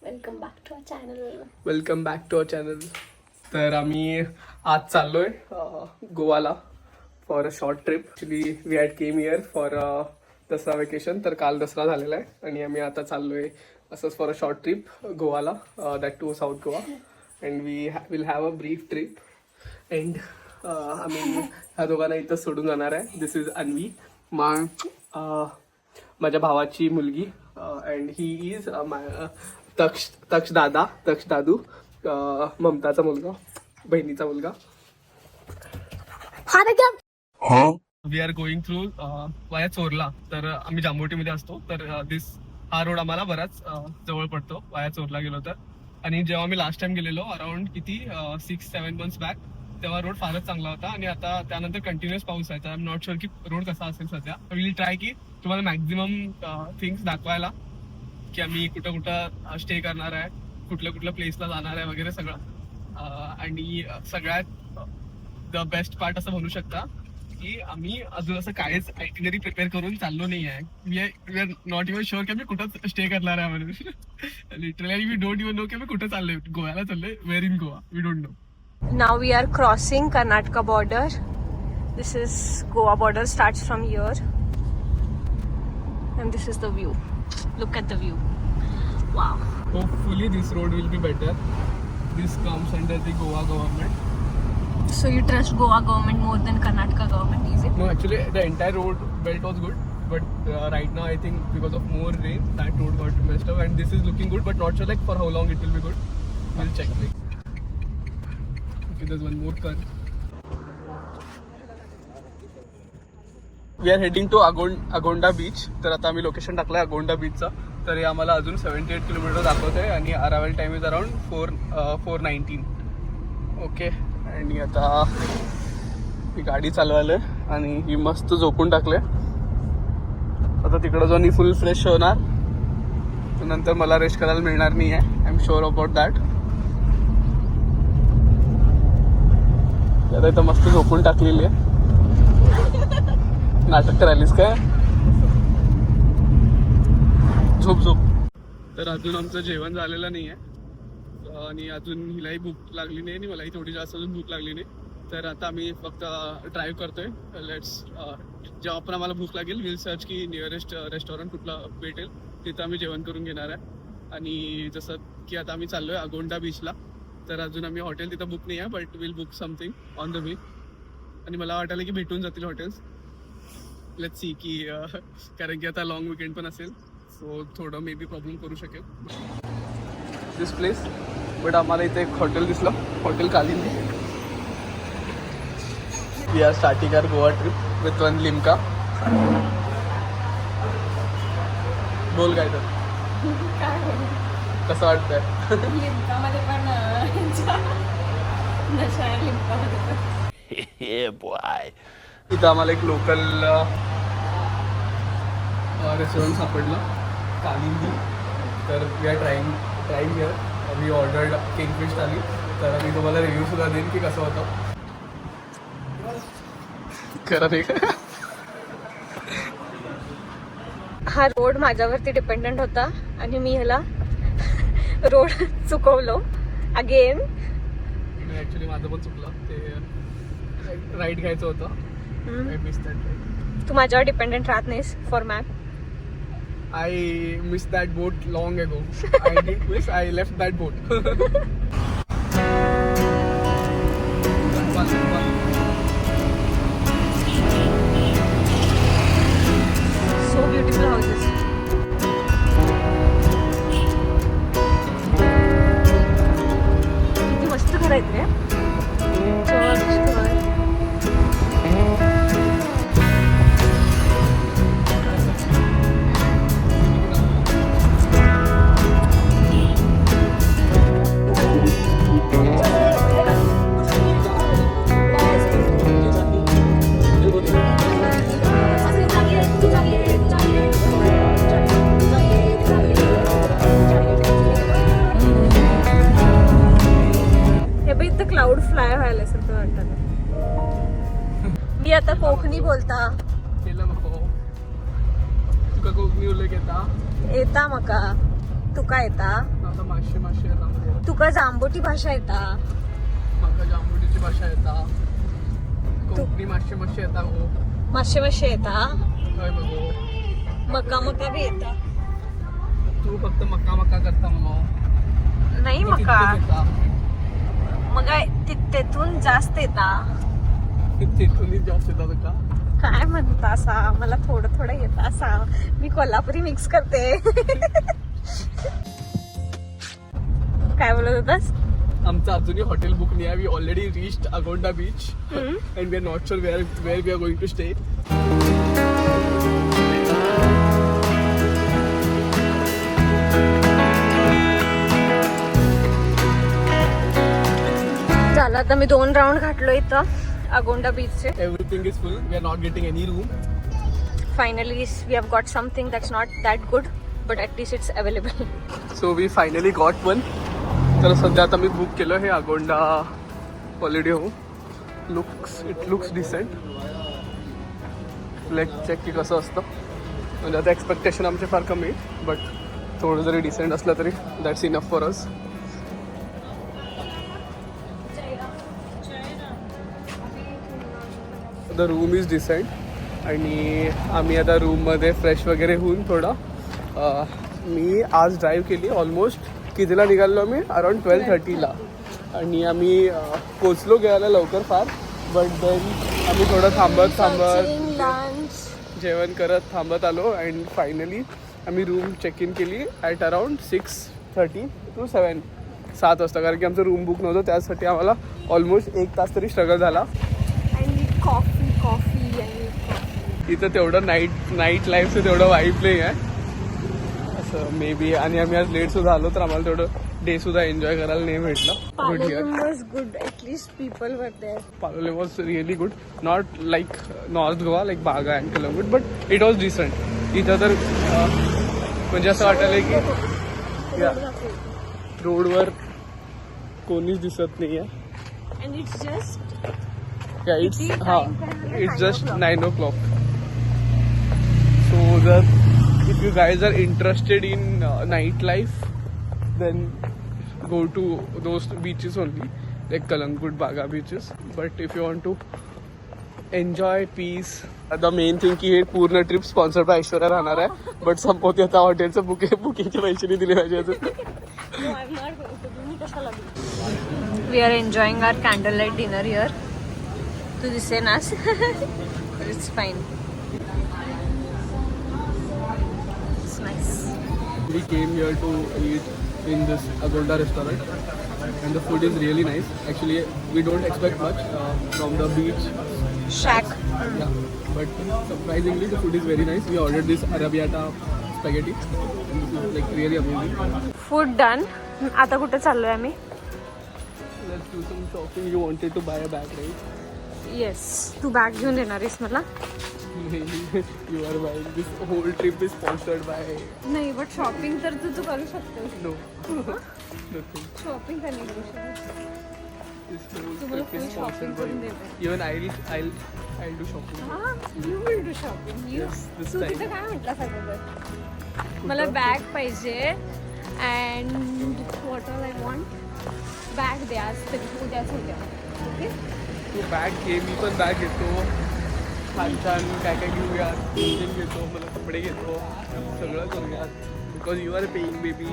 Welcome back to our channel. तर आम्ही आज चाललोय गोवाला for a short trip. Actually we had came here for Dussehra vacation. तर काल दसरा झालेला आहे आणि आम्ही आता चाललोय असंच फॉर अ शॉर्ट ट्रिप गोवाला, that to south Goa. And we will have a brief trip. And आम्ही ह्या दोघांना इथं सोडून जाणार आहे. दिस इज अन्वी, माझ्या भावाची मुलगी. अँड ही इज तक्ष दादू, ममताचा मुलगा, बहिणीचा मुलगा. वी आर गोइंग थ्रू वाया चोरला. तर आम्ही जांभोटीमध्ये असतो. तर हा रोड आम्हाला बराच जवळ पडतो वाया चोरला गेलो तर. आणि जेव्हा आम्ही लास्ट टाइम गेलेलो अराउंड 6-7 मंथ्स बॅक, तेव्हा रोड फारच चांगला होता. आणि आता त्यानंतर कंटिन्युअस पाऊस आहे. तर आय एम नॉट शुअर की रोड कसा असेल सध्या. विल ट्राय की तुम्हाला मॅक्झिमम थिंग्स दाखवायला, की आम्ही कुठं स्टे करणार आहे, कुठल्या प्लेसला जाणार आहे वगैरे सगळं. आणि सगळ्यात द बेस्ट पार्ट असं म्हणू शकता की आम्ही अजून असं काहीच आयटिनरी प्रिपेअर करून चाललो नाही आहे. We are not even sure की आम्ही कुठं स्टे करणार आहे म्हणून. Literally we don't even know की आम्ही कुठं चाललोय. गोव्याला चाललोय. Where in Goa we don't know. Now we are crossing Karnataka border. This is Goa border, starts from here. And this is the view. Look at the view. Wow. Hopefully this road will be better. This comes under the Goa government. So you trust Goa government more than Karnataka government, is it? No, actually the entire road belt was good. But right now I think because of more rain, that road got messed up. And this is looking good, but not sure like for how long it will be good. We'll check. Okay, there's one more car. We are heading to Agonda beach. तर आता आम्ही location टाकलंय अगोंडा बीचचा. तर हे आम्हाला अजून 78 kilometre दाखवत आहे. आणि arrival time is around 4:19. Okay. आणि आता ही गाडी चालवायला आणि ही मस्त झोपून टाकले. आता तिकडं जाऊन ही फुल फ्रेश होणार. नंतर मला रेस्ट करायला मिळणार नाही आहे. I am sure about that. आता इथं मस्त झोपून टाकलेली आहे. नाटक करायलीस काय? झोप. तर अजून आमचं जेवण झालेलं नाही आहे आणि अजून हिलाही भूक लागली नाही आणि मलाही थोडी जास्त अजून भूक लागली नाही. तर आता आम्ही फक्त ड्राईव्ह करतोय. लेट्स जेव्हा पण आम्हाला भूक लागेल विल सर्च की नियरेस्ट रेस्टॉरंट कुठला भेटेल, तिथं आम्ही जेवण करून घेणार आहे. आणि जसं की आता आम्ही चाललोय अगोंडा बीचला. तर अजून आम्ही हॉटेल तिथं बुक नाही आहे, but will book something on the way. आणि मला वाटायला की भेटून जातील हॉटेल्स. लेट्स सी की कारण की आता लॉंग विकेंड पण असेल, सो थोडं मे बी प्रॉब्लेम करू शकेल दिस प्लेस. बट आम्हाला इथे एक हॉटेल दिसलं, hotel Kalindi. We are starting our Goa trip with one Limca. बोल काय तर कसं वाटतंय? लिमकामध्ये पण नशा आहे लिमकामध्ये पण. इथं आम्हाला एक लोकल रेस्टॉरंट सापडलं, कालिंदी. तर we are trying here. We ordered kingfish thali. तर मी तुम्हाला रिव्ह्यू सुद्धा देईन की कसं होतं. खरं नाही का? हा रोड माझ्यावरती डिपेंडंट होता आणि मी ह्याला रोड चुकवलो अगेन. ॲक्च्युली माझं पण चुकलं. ते राईट घ्यायचं होतं. I miss that right. तू माझ्यावर डिपेंडंट राहत नाहीस for map. I missed that boat long ago. I didn't miss, I left that boat. So beautiful houses. किती मस्त घर आहेत रे. क्लाउड फ्लाय व्हायला सारखं वाटतं. मी आता कोकणी बोलता. केलं नको तुका कोकणी उल्लेख येता म्हाका. तुका येता? आता मातशे येता. तुका जांबोटी भाषा येता? म्हाका जांबुटीची भाषा येता. कोकणी मातशे येता गो. मातशे येता? हय बघो. मका बी येता. तू फक्त मका करता मग. नाही मका तेथून जास्त येता. तिथूनच जास्त येतात का? काय म्हणता असा? मला थोडं येतं असा. मी कोल्हापुरी मिक्स करते. काय बोलत होतास? आमचं अजूनही हॉटेल बुक नाही आहे. We already reached Agonda beach and we are not sure where we are going to stay. झालं आता मी 2 राऊंड घातलो इथं अगोंडा बीचचे. Everything is full. We are not getting any room. Finally we have got something that's not that good but at least it's available. So we finally got one. तर सध्या आता मी बुक केलं हे Agonda holiday home. It looks decent. Late check की कसं असतं. म्हणजे आता एक्सपेक्टेशन आमचे फार कमी बट थोडं जरी डिसेंट असलं तरी that's enough for us. The room is decent आणि आम्ही आता रूममध्ये फ्रेश वगैरे होऊन थोडा मी आज ड्राईव्ह केली. ऑलमोस्ट कितीला निघालो आम्ही? अराउंड 12:30ला. आणि आम्ही पोचलो गेला लवकर फार बट देन आम्ही थोडं थांबत जेवण करत थांबत आलो अँड फायनली आम्ही रूम चेक इन केली ॲट अराउंड 6:30 to 7 वाजता. कारण की आमचं रूम बुक नव्हतं त्यासाठी आम्हाला ऑलमोस्ट 1 तास तरी स्ट्रगल झाला. कॉफी इथं तेवढं नाईट लाईफचं तेवढं वाईफ नाही आहे असं मे बी. आणि आम्ही आज लेट सुद्धा आलो तर आम्हाला तेवढं डे सुद्धा एन्जॉय करायला नाही भेटलं. Good here. Good at least people were there. Palolem was really good. Not like north Goa like Baga and Calangute but it was decent. इथं तर म्हणजे असं वाटलं की रोडवर कोणीच दिसत नाही आहे. And it's just it's just 9 o'clock. So if you guys are interested in nightlife then go to those beaches only like Kalangut, Baga beaches. But if you want to enjoy peace, the main thing की हे पूर्ण trip sponsored by Aishwarya राहणार आहे but संपवते आता हॉटेलचं बुकिंगचे पैसे नाही दिले पाहिजे अजून. We are enjoying our candlelight dinner here. To the cenas. It's fine. It's nice. We came here to eat in this Agonda restaurant and the food is really nice. Actually, we don't expect much from the beach Shack. Yeah, but surprisingly the food is very nice. We ordered this arrabbiata spaghetti and this is like really amazing. Food done. आता कुठे चाललोय आम्ही? Let's do some shopping. You wanted to buy a bag, right? Yes. तू bag घेऊन येणार आहेस मला? You are buying. This whole trip is sponsored by. नाही बट शॉपिंग तर तू करू शकतोस. No. Nothing. शॉपिंग का नाही करू शकत? This whole तू मला trip full is shopping sponsored by. करून देते. Even I'll do shopping. हा, you will do shopping. Yes, this Tu time. तिथं काय म्हटलास अगोदर? मला बॅग पाहिजे and what all I want. Bag द्या आज तरी उद्याच होत्या. ओके. तू बॅग घे. मी पण बॅग घेतो. छान काय घेऊयात. घेतो मला कपडे घेतो. सगळं करूयात because you are paying baby.